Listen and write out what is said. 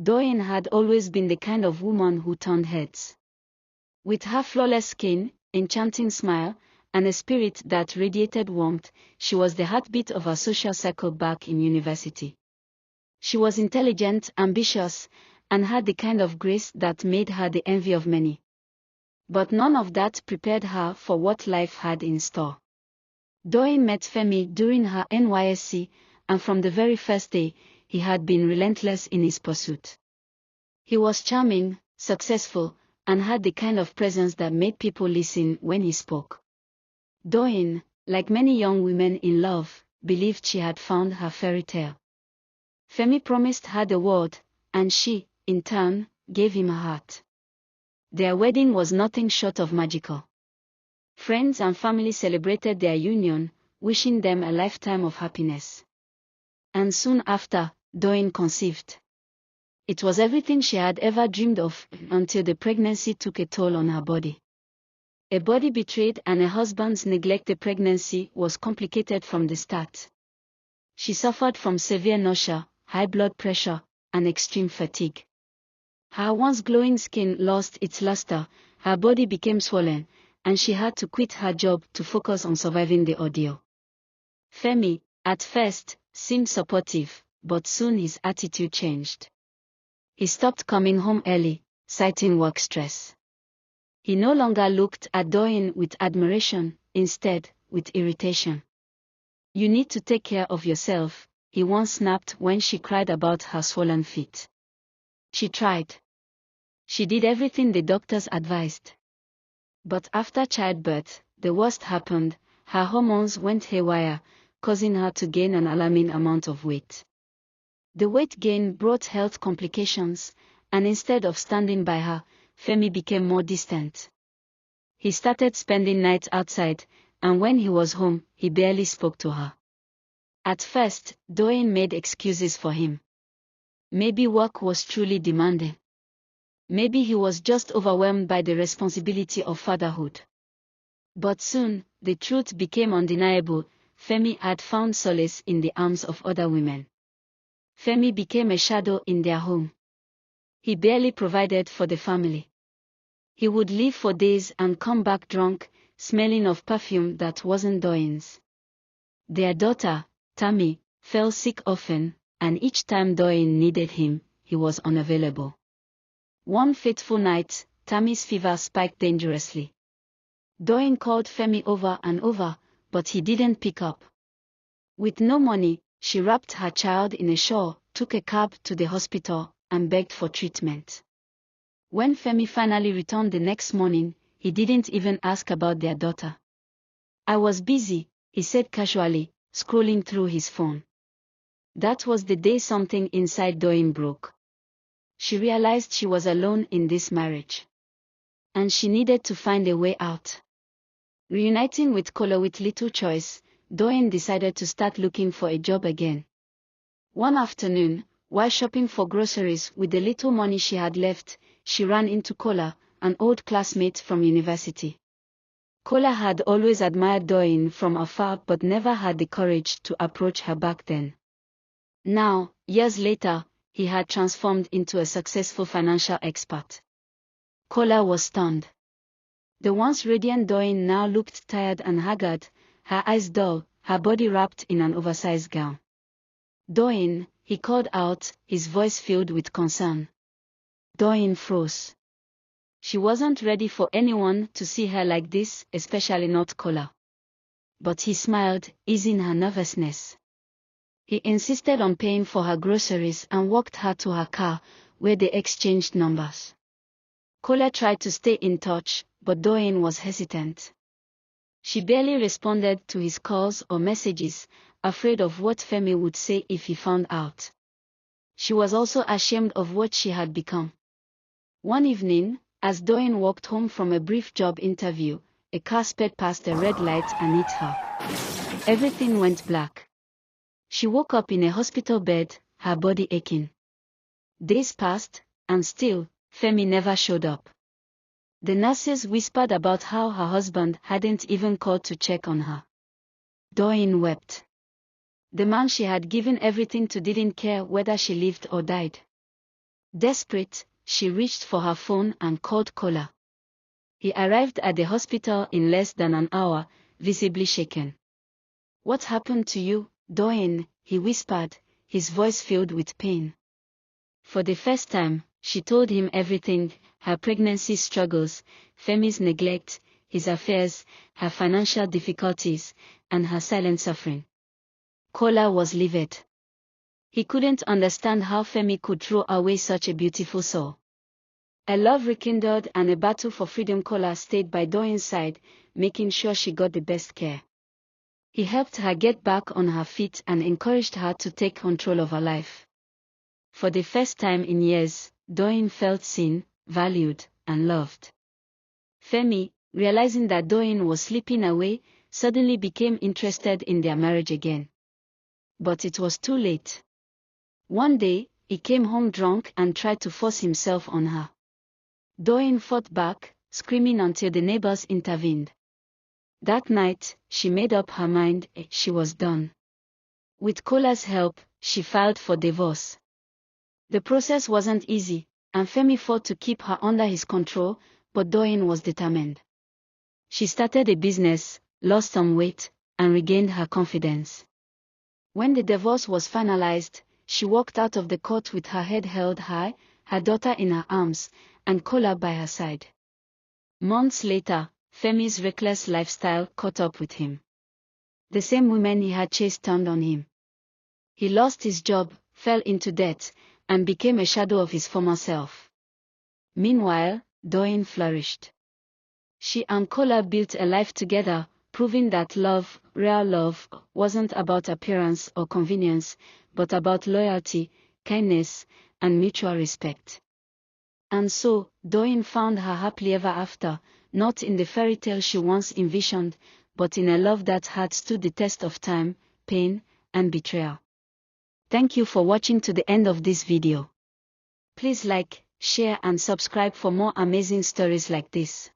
Doyin had always been the kind of woman who turned heads. With her flawless skin, enchanting smile, and a spirit that radiated warmth, she was the heartbeat of her social circle back in university. She was intelligent, ambitious, and had the kind of grace that made her the envy of many. But none of that prepared her for what life had in store. Doyin met Femi during her NYSC, and from the very first day, he had been relentless in his pursuit. He was charming, successful, and had the kind of presence that made people listen when he spoke. Doyin, like many young women in love, believed she had found her fairy tale. Femi promised her the world, and she, in turn, gave him her heart. Their wedding was nothing short of magical. Friends and family celebrated their union, wishing them a lifetime of happiness. And soon after, Doyin conceived. It was everything she had ever dreamed of, until the pregnancy took a toll on her body. A body betrayed and a husband's neglect. The pregnancy was complicated from the start. She suffered from severe nausea, high blood pressure, and extreme fatigue. Her once glowing skin lost its luster, her body became swollen, and she had to quit her job to focus on surviving the ordeal. Femi, at first, seemed supportive, but soon his attitude changed. He stopped coming home early, citing work stress. He no longer looked at Doyin with admiration, instead, with irritation. "You need to take care of yourself," he once snapped when she cried about her swollen feet. She tried. She did everything the doctors advised. But after childbirth, the worst happened. Her hormones went haywire, causing her to gain an alarming amount of weight. The weight gain brought health complications, and instead of standing by her, Femi became more distant. He started spending nights outside, and when he was home, he barely spoke to her. At first, Doyin made excuses for him. Maybe work was truly demanding. Maybe he was just overwhelmed by the responsibility of fatherhood. But soon, the truth became undeniable. Femi had found solace in the arms of other women. Femi became a shadow in their home. He barely provided for the family. He would leave for days and come back drunk, smelling of perfume that wasn't Doyin's. Their daughter, Tammy, fell sick often, and each time Doyin needed him, he was unavailable. One fateful night, Tammy's fever spiked dangerously. Doyin called Femi over and over, but he didn't pick up. With no money, she wrapped her child in a shawl, took a cab to the hospital, and begged for treatment. When Femi finally returned the next morning, he didn't even ask about their daughter. "I was busy," he said casually, scrolling through his phone. That was the day something inside Doyin broke. She realized she was alone in this marriage. And she needed to find a way out. Reuniting with Kola with little choice, Doyin decided to start looking for a job again. One afternoon, while shopping for groceries with the little money she had left, she ran into Kola, an old classmate from university. Kola had always admired Doyin from afar but never had the courage to approach her back then. Now, years later, he had transformed into a successful financial expert. Kola was stunned. The once radiant Doyin now looked tired and haggard, her eyes dull, her body wrapped in an oversized gown. "Doyin," he called out, his voice filled with concern. Doyin froze. She wasn't ready for anyone to see her like this, especially not Kola. But he smiled, easing her nervousness. He insisted on paying for her groceries and walked her to her car, where they exchanged numbers. Kola tried to stay in touch, but Doyin was hesitant. She barely responded to his calls or messages, afraid of what Femi would say if he found out. She was also ashamed of what she had become. One evening, as Doyin walked home from a brief job interview, a car sped past a red light and hit her. Everything went black. She woke up in a hospital bed, her body aching. Days passed, and still, Femi never showed up. The nurses whispered about how her husband hadn't even called to check on her. Doyin wept. The man she had given everything to didn't care whether she lived or died. Desperate, she reached for her phone and called Kola. He arrived at the hospital in less than an hour, visibly shaken. "What happened to you, Doyin?" he whispered, his voice filled with pain. For the first time, she told him everything: her pregnancy struggles, Femi's neglect, his affairs, her financial difficulties, and her silent suffering. Kola was livid. He couldn't understand how Femi could throw away such a beautiful soul. A love rekindled and a battle for freedom. Kola stayed by Doyin's side, making sure she got the best care. He helped her get back on her feet and encouraged her to take control of her life. For the first time in years, Doyin felt seen, valued, and loved. Femi, realizing that Doyin was slipping away, suddenly became interested in their marriage again. But it was too late. One day, he came home drunk and tried to force himself on her. Doyin fought back, screaming until the neighbors intervened. That night, she made up her mind: she was done. With Kola's help, she filed for divorce. The process wasn't easy, and Femi fought to keep her under his control, but Doyin was determined. She started a business, lost some weight, and regained her confidence. When the divorce was finalized, she walked out of the court with her head held high, her daughter in her arms, and Kola by her side. Months later, Femi's reckless lifestyle caught up with him. The same women he had chased turned on him. He lost his job, fell into debt, and became a shadow of his former self. Meanwhile, Doyin flourished. She and Kola built a life together, proving that love, real love, wasn't about appearance or convenience, but about loyalty, kindness, and mutual respect. And so, Doyin found her happily ever after, not in the fairy tale she once envisioned, but in a love that had stood the test of time, pain, and betrayal. Thank you for watching to the end of this video. Please like, share and subscribe for more amazing stories like this.